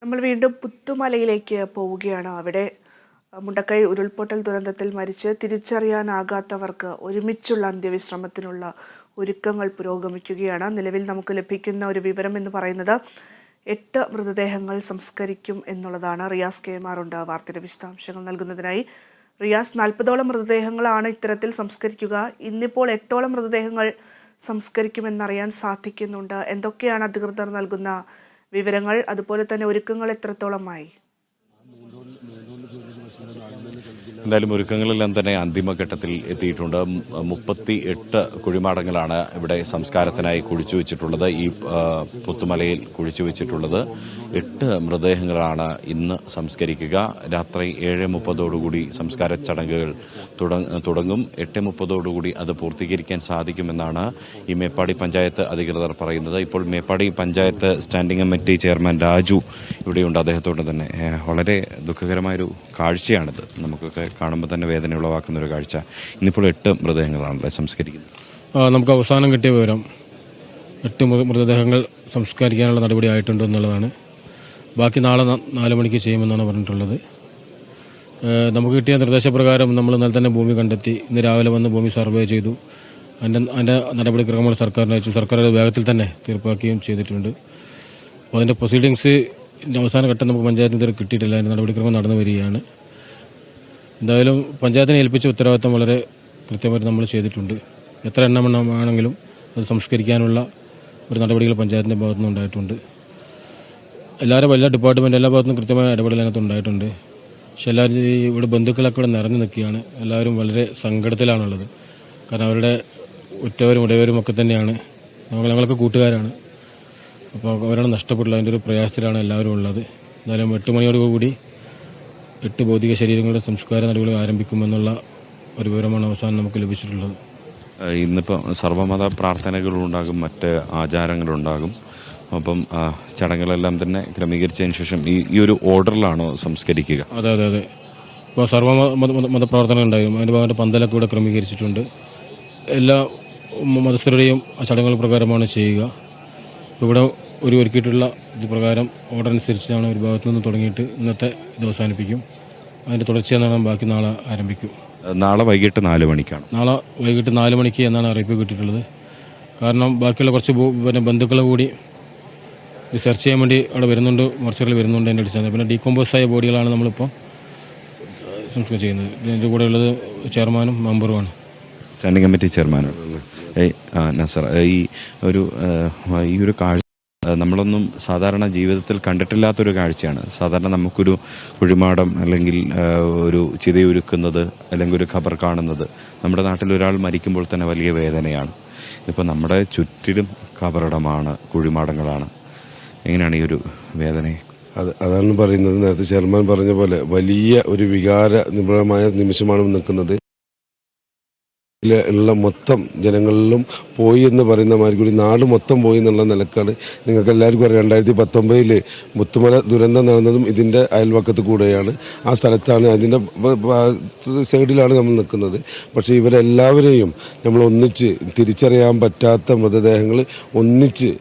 നമ്മൾ വീണ്ടും പുത്തുമലയിലേക്ക് പോവുകയാണ്. അവിടെ മുണ്ടക്കൈ ഉരുൾപൊട്ടൽ ദുരന്തത്തിൽ മരിച്ച് തിരിച്ചറിയാനാകാത്തവർക്ക് ഒരുമിച്ചുള്ള അന്ത്യവിശ്രമത്തിനുള്ള ഒരുക്കങ്ങൾ പുരോഗമിക്കുകയാണ്. നിലവിൽ നമുക്ക് ലഭിക്കുന്ന ഒരു വിവരം എന്ന് പറയുന്നത് 8 മൃതദേഹങ്ങൾ സംസ്കരിക്കും എന്നുള്ളതാണ്. റിയാസ് KMR ഉണ്ട് വാർത്തയുടെ വിശദാംശങ്ങൾ നൽകുന്നതിനായി. റിയാസ്, 40ഓളം മൃതദേഹങ്ങളാണ് ഇത്തരത്തിൽ സംസ്കരിക്കുക. ഇന്നിപ്പോൾ 8ഓളം മൃതദേഹങ്ങൾ സംസ്കരിക്കുമെന്നറിയാൻ സാധിക്കുന്നുണ്ട്. എന്തൊക്കെയാണ് അധികൃതർ നൽകുന്ന വിവരങ്ങൾ? അതുപോലെ തന്നെ ഒരുക്കങ്ങൾ എത്രത്തോളമായി? എന്തായാലും ഒരുക്കങ്ങളെല്ലാം തന്നെ അന്തിമഘട്ടത്തിൽ എത്തിയിട്ടുണ്ട്. 38 കുഴിമാടങ്ങളാണ് ഇവിടെ സംസ്കാരത്തിനായി കുഴിച്ചു വെച്ചിട്ടുള്ളത്. ഈ പുത്തുമലയിൽ കുഴിച്ചു വെച്ചിട്ടുള്ളത് 8 മൃതദേഹങ്ങളാണ് ഇന്ന് സംസ്കരിക്കുക. രാത്രി 7:30 സംസ്കാര ചടങ്ങുകൾ തുടങ്ങും. 8:30 അത് പൂർത്തീകരിക്കാൻ സാധിക്കുമെന്നാണ് ഈ മേപ്പാടി പഞ്ചായത്ത് അധികൃതർ പറയുന്നത്. ഇപ്പോൾ Meppadi panchayat standing committee chairman Raju ഇവിടെയുണ്ട്. അദ്ദേഹത്തോട് തന്നെ വളരെ ദുഃഖകരമായൊരു കാഴ്ചയാണിത്. നമുക്കൊക്കെ കാണുമ്പോൾ തന്നെ വേദന ഉളവാക്കുന്ന ഒരു കാഴ്ച. ഇന്നിപ്പോൾ 8 മൃതദേഹങ്ങളാണല്ലേ സംസ്കരിക്കുന്നത്. നമുക്ക് അവസാനം കിട്ടിയ വിവരം 8 മൃതദേഹങ്ങൾ സംസ്കരിക്കാനുള്ള നടപടി ആയിട്ടുണ്ട് എന്നുള്ളതാണ്. ബാക്കി നാളെ 4 മണിക്ക് ചെയ്യുമെന്നാണ് പറഞ്ഞിട്ടുള്ളത്. നമുക്ക് കിട്ടിയ നിർദ്ദേശപ്രകാരം നമ്മൾ ഇന്നലെ തന്നെ ഭൂമി കണ്ടെത്തി. ഇന്ന് രാവിലെ വന്ന് ഭൂമി സർവേ ചെയ്തു. അതിൻ്റെ നടപടിക്രമങ്ങൾ സർക്കാരിന് അയച്ചു. സർക്കാർ വേഗത്തിൽ തന്നെ തീർപ്പാക്കുകയും ചെയ്തിട്ടുണ്ട്. അപ്പോൾ അതിൻ്റെ പ്രൊസീഡിങ്സ് അവസാന ഘട്ടം നമുക്ക് പഞ്ചായത്തിന് ഇതുവരെ കിട്ടിയിട്ടില്ല. അതിൻ്റെ നടപടിക്രമം നടന്നു വരികയാണ്. എന്തായാലും പഞ്ചായത്തിനെ ഏൽപ്പിച്ച ഉത്തരവാദിത്തം വളരെ കൃത്യമായിട്ട് നമ്മൾ ചെയ്തിട്ടുണ്ട്. എത്ര എണ്ണമാണെങ്കിലും അത് സംസ്കരിക്കാനുള്ള ഒരു നടപടികൾ പഞ്ചായത്തിൻ്റെ ഭാഗത്തുനിന്ന് ഉണ്ടായിട്ടുണ്ട്. എല്ലാ ഡിപ്പാർട്ട്മെൻറ്റ് എല്ലാ ഭാഗത്തുനിന്നും കൃത്യമായ ഇടപെടൽ അതിനകത്ത് ഉണ്ടായിട്ടുണ്ട്. പക്ഷെ എല്ലാവരും ഇവിടെ ബന്ധുക്കളൊക്കെ ഇവിടെ നിറഞ്ഞു നിൽക്കുകയാണ്. എല്ലാവരും വളരെ സങ്കടത്തിലാണുള്ളത്. കാരണം അവരുടെ ഉറ്റവരും ഉടയവരും ഒക്കെ തന്നെയാണ്. ഞങ്ങളൊക്കെ കൂട്ടുകാരാണ്. അപ്പോൾ അവരാണ് നഷ്ടപ്പെട്ടുള്ളത്. അതിൻ്റെ ഒരു പ്രയാസത്തിലാണ് എല്ലാവരും ഉള്ളത്. എന്തായാലും 8 മണിയോടുകൂടി 8 ഭൗതിക ശരീരങ്ങളുടെ സംസ്കാര നടപടികൾ ആരംഭിക്കുമെന്നുള്ള ഒരു വിവരമാണ് അവസാനം നമുക്ക് ലഭിച്ചിട്ടുള്ളത്. ഇന്നിപ്പോൾ സർവ്വമത പ്രാർത്ഥനകളുണ്ടാകും, മറ്റ് ആചാരങ്ങളുണ്ടാകും. അപ്പം ചടങ്ങുകളെല്ലാം തന്നെ ക്രമീകരിച്ചതിന് ശേഷം ഈ ഒരു ഓർഡറിലാണോ സംസ്കരിക്കുക? അതെ. ഇപ്പോൾ മതപ്രവർത്തനം ഉണ്ടാകും. അതിൻ്റെ ഭാഗമായിട്ട് പന്തലൊക്കെ ഇവിടെ ക്രമീകരിച്ചിട്ടുണ്ട്. എല്ലാ മതസ്ഥരുടെയും ചടങ്ങുകൾ പ്രകാരമാണ് ചെയ്യുക. ഇവിടെ ഒരുക്കിയിട്ടുള്ള ഇത് പ്രകാരം ഓർഡർ അനുസരിച്ചാണ് ഒരു ഭാഗത്തു നിന്ന് തുടങ്ങിയിട്ട് ഇന്നത്തെ ഇത് അവസാനിപ്പിക്കും. അതിൻ്റെ തുടർച്ചയെന്നാണ് ബാക്കി നാളെ ആരംഭിക്കും. നാളെ വൈകിട്ട് 4 മണിക്കാണ്. നാളെ വൈകിട്ട് 4 മണിക്ക് എന്നാണ് അറിയിപ്പ് കിട്ടിയിട്ടുള്ളത്. കാരണം ബാക്കിയുള്ള കുറച്ച് ബന്ധുക്കളെ കൂടി റിസർച്ച് ചെയ്യാൻ വേണ്ടി അവിടെ വരുന്നുണ്ട്, മോർച്ചറിൽ വരുന്നുണ്ട്. എൻ്റെ അടിസ്ഥാനം പിന്നെ ഡീകമ്പോസ് ആയ ബോഡികളാണ് നമ്മളിപ്പോൾ സംസ്കാരം ചെയ്യുന്നത്. ഇതിൻ്റെ കൂടെ ഉള്ളത് ചെയർമാനും മെമ്പറുമാണ്, സ്റ്റാൻഡിംഗ് കമ്മിറ്റി ചെയർമാനും. നസർ, ഈ ഒരു കാഴ്ച നമ്മളൊന്നും സാധാരണ ജീവിതത്തിൽ കണ്ടിട്ടില്ലാത്തൊരു കാഴ്ചയാണ്. സാധാരണ നമുക്കൊരു കുഴിമാടം അല്ലെങ്കിൽ ഒരു ചിതയൊരുക്കുന്നത് അല്ലെങ്കിൽ ഒരു ഖബർ കാണുന്നത് നമ്മുടെ നാട്ടിൽ ഒരാൾ മരിക്കുമ്പോൾ തന്നെ വലിയ വേദനയാണ്. ഇപ്പോൾ നമ്മുടെ ചുറ്റിലും ഖബറിടമാണ്, കുഴിമാടങ്ങളാണ്. എങ്ങനെയാണ് ഈ ഒരു വേദനയെ? അതാണ് പറയുന്നത്. നേരത്തെ ചെയർമാൻ പറഞ്ഞ പോലെ വലിയ ഒരു വികാര നിപുണമായ നിമിഷമാണ് നിൽക്കുന്നത്. ഉള്ള മൊത്തം ജനങ്ങളിലും പോയി എന്ന് പറയുന്ന മാതിരി കൂടി നാട് മൊത്തം പോയി എന്നുള്ള നിലക്കാണ്. നിങ്ങൾക്ക് എല്ലാവർക്കും അറിയാം, 2019 മുത്തുമല ദുരന്തം നടന്നതും ഇതിൻ്റെ അയൽവക്കത്ത് കൂടെയാണ്. ആ സ്ഥലത്താണ്, അതിൻ്റെ സൈഡിലാണ് നമ്മൾ നിൽക്കുന്നത്. പക്ഷേ ഇവരെല്ലാവരെയും നമ്മൾ ഒന്നിച്ച് തിരിച്ചറിയാൻ പറ്റാത്ത മൃതദേഹങ്ങൾ ഒന്നിച്ച്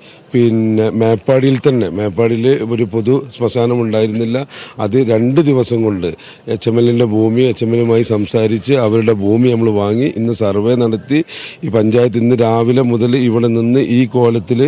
മേപ്പാടിയിൽ ഒരു പൊതു ശ്മശാനം ഉണ്ടായിരുന്നില്ല. അത് 2 ദിവസം കൊണ്ട് HMLൻ്റെ ഭൂമി HMLുമായി സംസാരിച്ച് അവരുടെ ഭൂമി നമ്മൾ വാങ്ങി ഇന്ന് സർവേ നടത്തി. ഈ പഞ്ചായത്ത് ഇന്ന് രാവിലെ മുതൽ ഇവിടെ നിന്ന് ഈ കോലത്തിൽ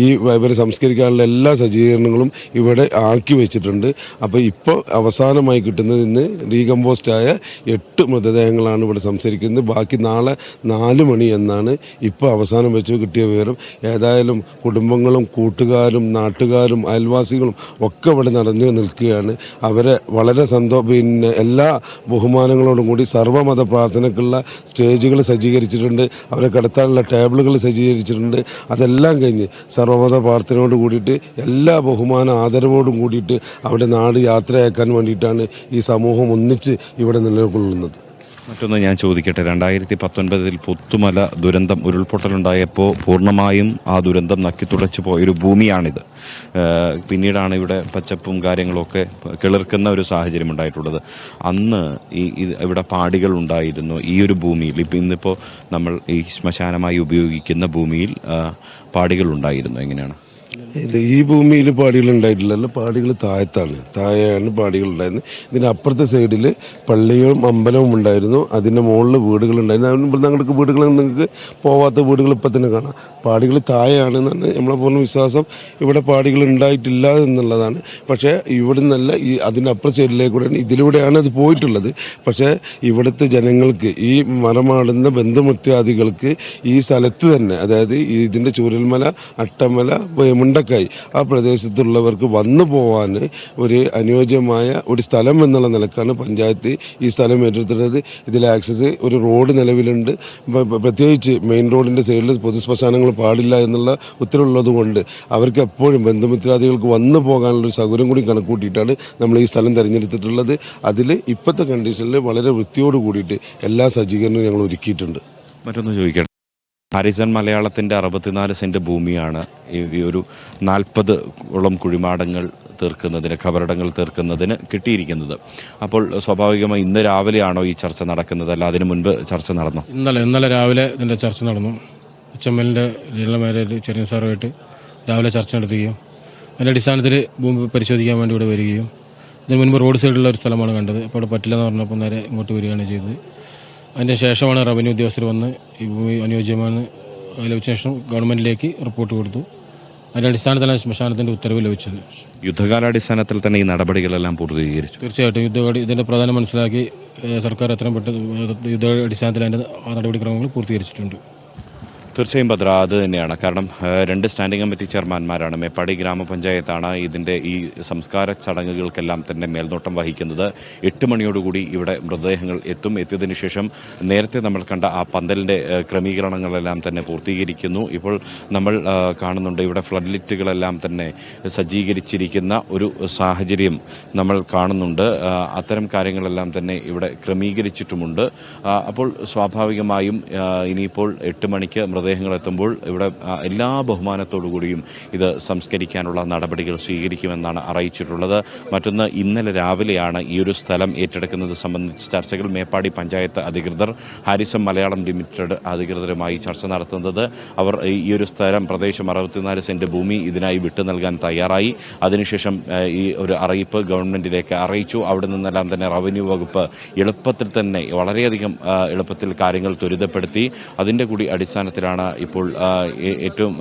ഇവരെ സംസ്കരിക്കാനുള്ള എല്ലാ സജ്ജീകരണങ്ങളും ഇവിടെ ആക്കി വെച്ചിട്ടുണ്ട്. അപ്പോൾ ഇപ്പോൾ അവസാനമായി കിട്ടുന്നത് ഇന്ന് ഡീകമ്പോസ്റ്റായ 8 മൃതദേഹങ്ങളാണ് ഇവിടെ സംസ്കരിക്കുന്നത്. ബാക്കി നാളെ 4 മണി എന്നാണ് ഇപ്പോൾ അവസാനം വെച്ച് കിട്ടിയ വിവരം. ഏതായാലും കുടുംബങ്ങളും കൂട്ടുകാരും നാട്ടുകാരും അയൽവാസികളും ഒക്കെ ഇവിടെ നടന്നു നിൽക്കുകയാണ്. അവരെ വളരെ എല്ലാ ബഹുമാനങ്ങളോടും കൂടി സർവ്വമത പ്രാർത്ഥനയ്ക്കുള്ള സ്റ്റേജുകൾ സജ്ജീകരിച്ചിട്ടുണ്ട്. അവരെ കിടത്താനുള്ള ടേബിളുകൾ സജ്ജീകരിച്ചിട്ടുണ്ട്. അതെല്ലാം കഴിഞ്ഞ് സർവ്വമത പ്രാർത്ഥനയോട് കൂടിയിട്ട് എല്ലാ ബഹുമാന ആദരവോടും കൂടിയിട്ട് അവിടെ നാട് യാത്രയാക്കാൻ വേണ്ടിയിട്ടാണ് ഈ സമൂഹം ഒന്നിച്ച് ഇവിടെ നിലകൊള്ളുന്നത്. മറ്റൊന്ന് ഞാൻ ചോദിക്കട്ടെ, 2019 പുത്തുമല ദുരന്തം ഉരുൾപൊട്ടലുണ്ടായപ്പോൾ പൂർണ്ണമായും ആ ദുരന്തം നക്കിത്തുടച്ചു പോയൊരു ഭൂമിയാണിത്. പിന്നീടാണ് ഇവിടെ പച്ചപ്പും കാര്യങ്ങളൊക്കെ കിളിർക്കുന്ന ഒരു സാഹചര്യം ഉണ്ടായിട്ടുള്ളത്. അന്ന് ഇവിടെ പാടികൾ ഉണ്ടായിരുന്നു ഈ ഒരു ഭൂമിയിൽ. ഇന്നിപ്പോൾ നമ്മൾ ഈ ശ്മശാനമായി ഉപയോഗിക്കുന്ന ഭൂമിയിൽ പാടികൾ ഉണ്ടായിരുന്നു. എങ്ങനെയാണ്? ഇല്ല, ഈ ഭൂമിയിൽ പാടികൾ ഉണ്ടായിട്ടില്ലല്ലോ. പാടികൾ താഴെയാണ് പാടികൾ ഉണ്ടായിരുന്നത്. ഇതിൻ്റെ അപ്പുറത്തെ സൈഡിൽ പള്ളിയും അമ്പലവും ഉണ്ടായിരുന്നു. അതിൻ്റെ മുകളിൽ വീടുകളുണ്ടായിരുന്നു. അതുകൊണ്ട് ഇവിടെ ഞങ്ങൾക്ക് വീടുകൾ നിങ്ങൾക്ക് പോവാത്ത വീടുകൾ ഇപ്പം തന്നെ കാണാം. പാടികൾ താഴെയാണെന്നാണ് നമ്മളെ പോലെ വിശ്വാസം. ഇവിടെ പാടികൾ ഉണ്ടായിട്ടില്ല എന്നുള്ളതാണ്. പക്ഷേ ഇവിടെ നിന്നല്ല, ഈ അതിൻ്റെ അപ്പുറത്തെ സൈഡിലേക്കൂടെയാണ്, ഇതിലൂടെയാണ് അത് പോയിട്ടുള്ളത്. പക്ഷേ ഇവിടുത്തെ ജനങ്ങൾക്ക്, ഈ മരമാടുന്ന ബന്ധുമിത്രാദികൾക്ക് ഈ സ്ഥലത്ത് തന്നെ, അതായത് ഇതിൻ്റെ ചൂരൽമല, അട്ടമല, മുണ്ടക്കായ് ആ പ്രദേശത്തുള്ളവർക്ക് വന്നു പോകാൻ ഒരു അനുയോജ്യമായ ഒരു സ്ഥലം എന്നുള്ള നിലക്കാണ് പഞ്ചായത്ത് ഈ സ്ഥലം ഏറ്റെടുത്തിട്ടുള്ളത്. ഇതിൽ ആക്സസ് ഒരു റോഡ് നിലവിലുണ്ട്. പ്രത്യേകിച്ച് മെയിൻ റോഡിൻ്റെ സൈഡിൽ പൊതു ശ്മശാനങ്ങൾ പാടില്ല എന്നുള്ള ഉത്തരവുള്ളത് കൊണ്ട് അവർക്ക് എപ്പോഴും ബന്ധുമിത്രാദികൾക്ക് വന്നു പോകാനുള്ളൊരു സൗകര്യം കൂടി കണക്കൂട്ടിയിട്ടാണ് നമ്മൾ ഈ സ്ഥലം തിരഞ്ഞെടുത്തിട്ടുള്ളത്. അതിൽ ഇപ്പോഴത്തെ കണ്ടീഷനിൽ വളരെ വൃത്തിയോട് കൂടിയിട്ട് എല്ലാ സജ്ജീകരണവും ഞങ്ങൾ ഒരുക്കിയിട്ടുണ്ട്. മറ്റൊന്ന് ചോദിക്കട്ടെ, ഹാരിസൺ മലയാളത്തിൻ്റെ 64 സെൻറ്റ് ഭൂമിയാണ് ഈ ഒരു 40ഓളം കുഴിമാടങ്ങൾ തീർക്കുന്നതിന്, ഖബറടങ്ങൾ തീർക്കുന്നതിന് കിട്ടിയിരിക്കുന്നത്. അപ്പോൾ സ്വാഭാവികമായി ഇന്ന് രാവിലെയാണോ ഈ ചർച്ച നടക്കുന്നത്, അല്ല അതിനു മുൻപ് ചർച്ച നടന്നോ? ഇന്നലെ രാവിലെ ഇതിൻ്റെ ചർച്ച നടന്നു. HMLൻ്റെ ജനറൽ മാനേജർ ചെറിയ സാറുമായിട്ട് രാവിലെ ചർച്ച നടത്തുകയും അതിൻ്റെ അടിസ്ഥാനത്തിൽ ഭൂമി പരിശോധിക്കാൻ വേണ്ടി ഇവിടെ വരികയും, ഇതിന് മുൻപ് റോഡ് സൈഡിലുള്ള ഒരു സ്ഥലമാണ് കണ്ടത്. അപ്പോൾ അവിടെ പറ്റില്ലെന്ന് പറഞ്ഞപ്പോൾ നേരെ ഇങ്ങോട്ട് വരികയാണ് ചെയ്തത്. അതിൻ്റെ ശേഷമാണ് റവന്യൂ ഉദ്യോഗസ്ഥർ വന്ന് ഈ ഭൂമി അനുയോജ്യമാണ് ലഭിച്ച ശേഷം ഗവൺമെൻറ്റിലേക്ക് റിപ്പോർട്ട് കൊടുത്തു. അതിൻ്റെ അടിസ്ഥാനത്തിലാണ് ശ്മശാനത്തിൻ്റെ ഉത്തരവ് ലഭിച്ചത്. യുദ്ധകാലാടിസ്ഥാനത്തിൽ തന്നെ ഈ നടപടികളെല്ലാം പൂർത്തീകരിച്ചു. തീർച്ചയായിട്ടും ഇതിൻ്റെ പ്രാധാന്യം മനസ്സിലാക്കി സർക്കാർ എത്രയും പെട്ടെന്ന് യുദ്ധാടിസ്ഥാനത്തിൽ അതിൻ്റെ ആ നടപടിക്രമങ്ങൾ പൂർത്തീകരിച്ചിട്ടുണ്ട്. തീർച്ചയായും ഭദ്ര, അത് തന്നെയാണ്. കാരണം 2 സ്റ്റാൻഡിംഗ് കമ്മിറ്റി ചെയർമാൻമാരാണ്. മേപ്പാടി ഗ്രാമപഞ്ചായത്താണ് ഇതിൻ്റെ ഈ സംസ്കാര ചടങ്ങുകൾക്കെല്ലാം തന്നെ മേൽനോട്ടം വഹിക്കുന്നത്. 8 മണിയോടുകൂടി ഇവിടെ മൃതദേഹങ്ങൾ എത്തിയതിനു ശേഷം നേരത്തെ നമ്മൾ കണ്ട ആ പന്തലിൻ്റെ ക്രമീകരണങ്ങളെല്ലാം തന്നെ പൂർത്തീകരിക്കുന്നു. ഇപ്പോൾ നമ്മൾ കാണുന്നുണ്ട് ഇവിടെ ഫ്ലഡ് ലൈറ്റുകളെല്ലാം തന്നെ സജ്ജീകരിച്ചിരിക്കുന്ന ഒരു സാഹചര്യം നമ്മൾ കാണുന്നുണ്ട്. അത്തരം കാര്യങ്ങളെല്ലാം തന്നെ ഇവിടെ ക്രമീകരിച്ചിട്ടുമുണ്ട്. അപ്പോൾ സ്വാഭാവികമായും ഇനിയിപ്പോൾ 8 മണിക്ക് മൃതദേഹങ്ങൾ എത്തുമ്പോൾ ഇവിടെ എല്ലാ ബഹുമാനത്തോടു കൂടിയും ഇത് സംസ്കരിക്കാനുള്ള നടപടികൾ സ്വീകരിക്കുമെന്നാണ് അറിയിച്ചിട്ടുള്ളത്. മറ്റൊന്ന്, ഇന്നലെ രാവിലെയാണ് ഈ ഒരു സ്ഥലം ഏറ്റെടുക്കുന്നത് സംബന്ധിച്ച് ചർച്ചകൾ മേപ്പാടി പഞ്ചായത്ത് അധികൃതർ ഹാരിസൺ മലയാളം ലിമിറ്റഡ് അധികൃതരുമായി ചർച്ച നടത്തുന്നത്. അവർ ഈ ഒരു പ്രദേശം 64 സെൻറ്റ് ഭൂമി ഇതിനായി വിട്ടു നൽകാൻ തയ്യാറായി. അതിനുശേഷം ഈ ഒരു അറിയിപ്പ് ഗവൺമെൻറ്റിലേക്ക് അറിയിച്ചു. അവിടെ നിന്നെല്ലാം തന്നെ റവന്യൂ വകുപ്പ് എളുപ്പത്തിൽ തന്നെ, വളരെയധികം എളുപ്പത്തിൽ കാര്യങ്ങൾ ത്വരിതപ്പെടുത്തി. അതിൻ്റെ കൂടി അടിസ്ഥാനത്തിലാണ് ഇപ്പോൾ ഏറ്റവും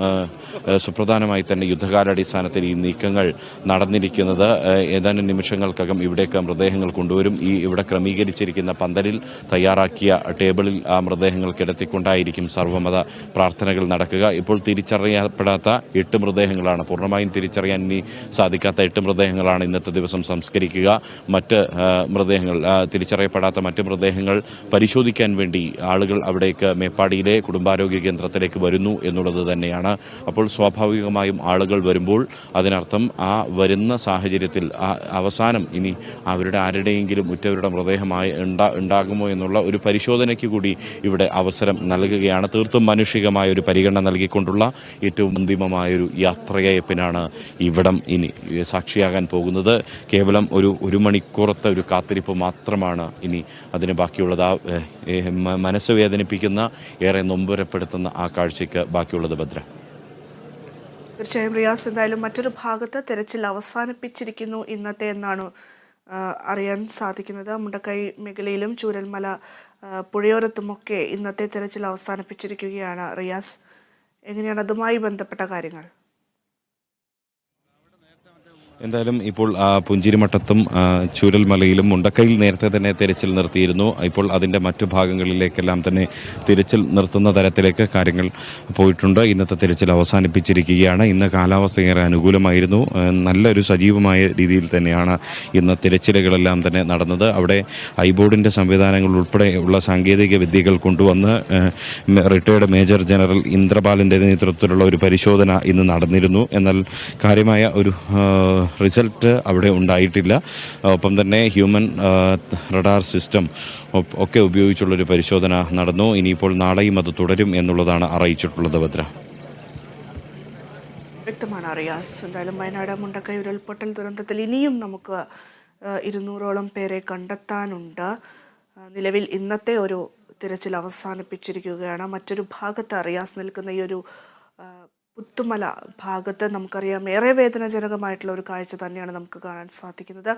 സുപ്രധാനമായി തന്നെ യുദ്ധകാലാടിസ്ഥാനത്തിൽ ഈ നീക്കങ്ങൾ നടന്നിരിക്കുന്നത്. ഏതാനും നിമിഷങ്ങൾക്കകം ഇവിടേക്ക് മൃതദേഹങ്ങൾ കൊണ്ടുവരും. ഇവിടെ ക്രമീകരിച്ചിരിക്കുന്ന പന്തലിൽ തയ്യാറാക്കിയ ടേബിളിൽ ആ മൃതദേഹങ്ങൾ കിടത്തിക്കൊണ്ടായിരിക്കും സർവ്വമത പ്രാർത്ഥനകൾ നടക്കുക. ഇപ്പോൾ തിരിച്ചറിയപ്പെടാത്ത 8 മൃതദേഹങ്ങളാണ്, പൂർണ്ണമായും തിരിച്ചറിയാൻ ഇനി സാധിക്കാത്ത 8 മൃതദേഹങ്ങളാണ് ഇന്നത്തെ ദിവസം സംസ്കരിക്കുക. മറ്റ് മൃതദേഹങ്ങൾ, തിരിച്ചറിയപ്പെടാത്ത മറ്റ് മൃതദേഹങ്ങൾ പരിശോധിക്കാൻ വേണ്ടി ആളുകൾ അവിടേക്ക് മേപ്പാടിയിലെ കുടുംബാരോഗ്യ കേന്ദ്രത്തിലേക്ക് വരുന്നു എന്നുള്ളത് തന്നെയാണ്. അപ്പോൾ സ്വാഭാവികമായും ആളുകൾ വരുമ്പോൾ അതിനർത്ഥം ആ വരുന്ന സാഹചര്യത്തിൽ അവസാനം ഇനി അവരുടെ ആരുടെയെങ്കിലും ഉറ്റവരുടെ മൃതദേഹമായി ഉണ്ടാകുമോ എന്നുള്ള ഒരു പരിശോധനയ്ക്ക് കൂടി ഇവിടെ അവസരം നൽകുകയാണ്. തീർത്തും മാനുഷികമായ ഒരു പരിഗണന നൽകിക്കൊണ്ടുള്ള ഏറ്റവും അന്തിമമായൊരു യാത്രയയപ്പിനാണ് ഇവിടം ഇനി സാക്ഷിയാകാൻ പോകുന്നത്. കേവലം ഒരു മണിക്കൂറത്തെ ഒരു കാത്തിരിപ്പ് മാത്രമാണ് ഇനി അതിന് ബാക്കിയുള്ളത്. മനസ്സ് വേദനിപ്പിക്കുന്ന, ഏറെ നൊമ്പരപ്പെടുത്തുന്ന ആ കാഴ്ചയ്ക്ക് ബാക്കിയുള്ളത് ഭദ്ര. തീർച്ചയായും റിയാസ്, എന്തായാലും മറ്റൊരു ഭാഗത്ത് തെരച്ചിൽ അവസാനിപ്പിച്ചിരിക്കുന്നു ഇന്നത്തെ എന്നാണ് അറിയാൻ സാധിക്കുന്നത്. മുണ്ടക്കൈ മേഖലയിലും ചൂരൽമല പുഴയോരത്തുമൊക്കെ ഇന്നത്തെ തെരച്ചിൽ അവസാനിപ്പിച്ചിരിക്കുകയാണ്. റിയാസ്, എങ്ങനെയാണ് അതുമായി ബന്ധപ്പെട്ട കാര്യങ്ങൾ? എന്തായാലും ഇപ്പോൾ പുഞ്ചിരിമട്ടത്തും ചൂരൽമലയിലും മുണ്ടക്കൈയിൽ നേരത്തെ തന്നെ തിരച്ചിൽ നിർത്തിയിരുന്നു. ഇപ്പോൾ അതിൻ്റെ മറ്റു ഭാഗങ്ങളിലേക്കെല്ലാം തന്നെ തിരച്ചിൽ നിർത്തുന്ന തരത്തിലേക്ക് കാര്യങ്ങൾ പോയിട്ടുണ്ട്. ഇന്നത്തെ തിരച്ചിൽ അവസാനിപ്പിച്ചിരിക്കുകയാണ്. ഇന്ന് കാലാവസ്ഥ ഏറെ അനുകൂലമായിരുന്നു. നല്ലൊരു സജീവമായ രീതിയിൽ തന്നെയാണ് ഇന്ന് തിരച്ചിലുകളെല്ലാം തന്നെ നടന്നത്. അവിടെ ഐബോർഡിൻ്റെ സംവിധാനങ്ങൾ ഉൾപ്പെടെയുള്ള സാങ്കേതിക വിദ്യകൾ കൊണ്ടുവന്ന് റിട്ടയർഡ് മേജർ ജനറൽ ഇന്ദ്രപാലിൻ്റെ നേതൃത്വത്തിലുള്ള ഒരു പരിശോധന ഇന്ന് നടന്നിരുന്നു. എന്നാൽ കാര്യമായ ഒരു റിസൾട്ട് അവിടെ ഉണ്ടായിട്ടില്ല. ഒപ്പം തന്നെ ഹ്യൂമൻ റഡാർ സിസ്റ്റം ഒക്കെ ഉപയോഗിച്ചുള്ളൊരു പരിശോധന നടന്നു. ഇനിയിപ്പോൾ നാളെയും അത് തുടരും എന്നുള്ളതാണ് അറിയിച്ചിട്ടുള്ളത് ഭദ്ര. വ്യക്തമാണ് റിയാസ്. എന്തായാലും വയനാട് മുണ്ടക്കൈ ഉരുൾപൊട്ടൽ ദുരന്തത്തിൽ ഇനിയും നമുക്ക് 200ഓളം പേരെ കണ്ടെത്താനുണ്ട്. നിലവിൽ ഇന്നത്തെ ഒരു തിരച്ചിൽ അവസാനിപ്പിച്ചിരിക്കുകയാണ്. മറ്റൊരു ഭാഗത്ത് റിയാസ് നിൽക്കുന്ന ഈ ഒരു പുത്തുമല ഭാഗത്ത് നമുക്കറിയാം ഏറെ വേദനാജനകമായിട്ടുള്ള ഒരു കാഴ്ച തന്നെയാണ് നമുക്ക് കാണാൻ സാധിക്കുന്നത്.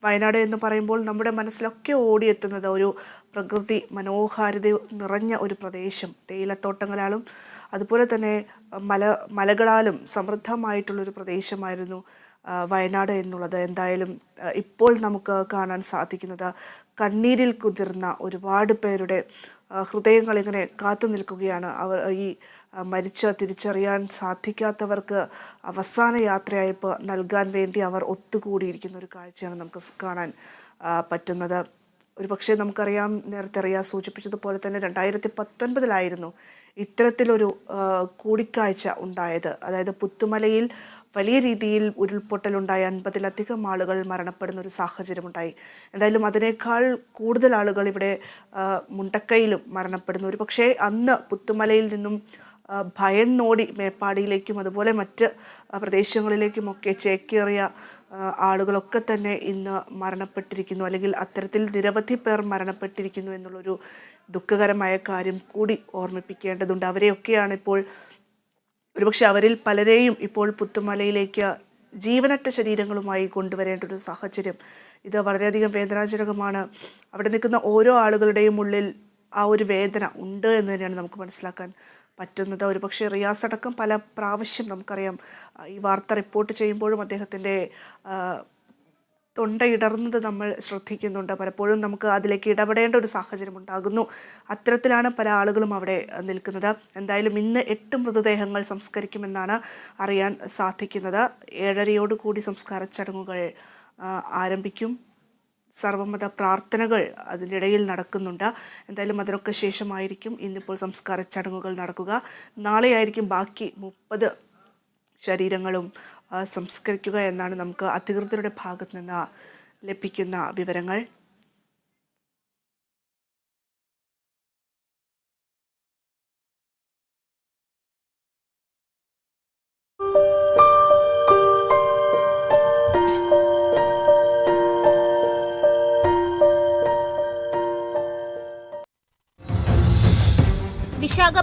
വയനാട് എന്ന് പറയുമ്പോൾ നമ്മുടെ മനസ്സിലൊക്കെ ഓടിയെത്തുന്നത് ഒരു പ്രകൃതി മനോഹാരിത നിറഞ്ഞ ഒരു പ്രദേശം, തേയിലത്തോട്ടങ്ങളാലും അതുപോലെ തന്നെ മലകളാലും സമൃദ്ധമായിട്ടുള്ളൊരു പ്രദേശമായിരുന്നു വയനാട് എന്നുള്ളത്. എന്തായാലും ഇപ്പോൾ നമുക്ക് കാണാൻ സാധിക്കുന്നത് കണ്ണീരിൽ കുതിർന്ന ഒരുപാട് പേരുടെ ഹൃദയങ്ങൾ ഇങ്ങനെ കാത്തു നിൽക്കുകയാണ്. അവർ ഈ മരിച്ച തിരിച്ചറിയാൻ സാധിക്കാത്തവർക്ക് അവസാന യാത്രയയപ്പ് നൽകാൻ വേണ്ടി അവർ ഒത്തുകൂടിയിരിക്കുന്ന ഒരു കാഴ്ചയാണ് നമുക്ക് കാണാൻ പറ്റുന്നത്. ഒരുപക്ഷെ നമുക്കറിയാം, നേരത്തെ അറിയാൻ സൂചിപ്പിച്ചതുപോലെ തന്നെ 2019 ഇത്തരത്തിലൊരു കൂടിക്കാഴ്ച ഉണ്ടായത്. അതായത് പുത്തുമലയിൽ വലിയ രീതിയിൽ ഉരുൾപൊട്ടലുണ്ടായി 50-ലധികം ആളുകൾ മരണപ്പെടുന്ന ഒരു സാഹചര്യമുണ്ടായി. എന്തായാലും അതിനേക്കാൾ കൂടുതൽ ആളുകൾ ഇവിടെ മുണ്ടക്കയിലും മരണപ്പെടുന്നു. ഒരു പക്ഷേ അന്ന് പുത്തുമലയിൽ നിന്നും ഭയന്നോടി മേപ്പാടിയിലേക്കും അതുപോലെ മറ്റ് പ്രദേശങ്ങളിലേക്കുമൊക്കെ ചേക്കേറിയ ആളുകളൊക്കെ തന്നെ ഇന്ന് മരണപ്പെട്ടിരിക്കുന്നു, അല്ലെങ്കിൽ അത്തരത്തിൽ നിരവധി പേർ മരണപ്പെട്ടിരിക്കുന്നു എന്നുള്ളൊരു ദുഃഖകരമായ കാര്യം കൂടി ഓർമ്മിപ്പിക്കേണ്ടതുണ്ട്. അവരെയൊക്കെയാണ് ഇപ്പോൾ, ഒരുപക്ഷെ അവരിൽ പലരെയും ഇപ്പോൾ പുത്തുമലയിലേക്ക് ജീവനറ്റ ശരീരങ്ങളുമായി കൊണ്ടുവരേണ്ട ഒരു സാഹചര്യം. ഇത് വളരെയധികം വേദനാജനകമാണ്. അവിടെ നിൽക്കുന്ന ഓരോ ആളുകളുടെയും ഉള്ളിൽ ആ ഒരു വേദന ഉണ്ട് എന്ന് തന്നെയാണ് നമുക്ക് മനസ്സിലാക്കാൻ പറ്റുന്നത്. ഒരുപക്ഷെ റിയാസ് അടക്കം പല പ്രാവശ്യം നമുക്കറിയാം ഈ വാർത്ത റിപ്പോർട്ട് ചെയ്യുമ്പോഴും അദ്ദേഹത്തിൻ്റെ തൊണ്ടയിടർന്നത് നമ്മൾ ശ്രദ്ധിക്കുന്നുണ്ട്. പലപ്പോഴും നമുക്ക് അതിലേക്ക് ഇടപെടേണ്ട ഒരു സാഹചര്യം ഉണ്ടാകുന്നു. അത്തരത്തിലാണ് പല ആളുകളും അവിടെ നിൽക്കുന്നത്. എന്തായാലും ഇന്ന് 8 മൃതദേഹങ്ങൾ സംസ്കരിക്കുമെന്നാണ് അറിയാൻ സാധിക്കുന്നത്. 7:30 സംസ്കാര ചടങ്ങുകൾ ആരംഭിക്കും. സർവമത പ്രാർത്ഥനകൾ അതിനിടയിൽ നടക്കുന്നുണ്ട്. എന്തായാലും അതിനൊക്കെ ശേഷമായിരിക്കും ഇന്നിപ്പോൾ സംസ്കാര ചടങ്ങുകൾ നടക്കുക. നാളെയായിരിക്കും ബാക്കി 30 ശരീരങ്ങളും സംസ്കരിക്കുക എന്നാണ് നമുക്ക് അധികൃതരുടെ ഭാഗത്ത് നിന്ന് ലഭിക്കുന്ന വിവരങ്ങൾ. വിശാഖ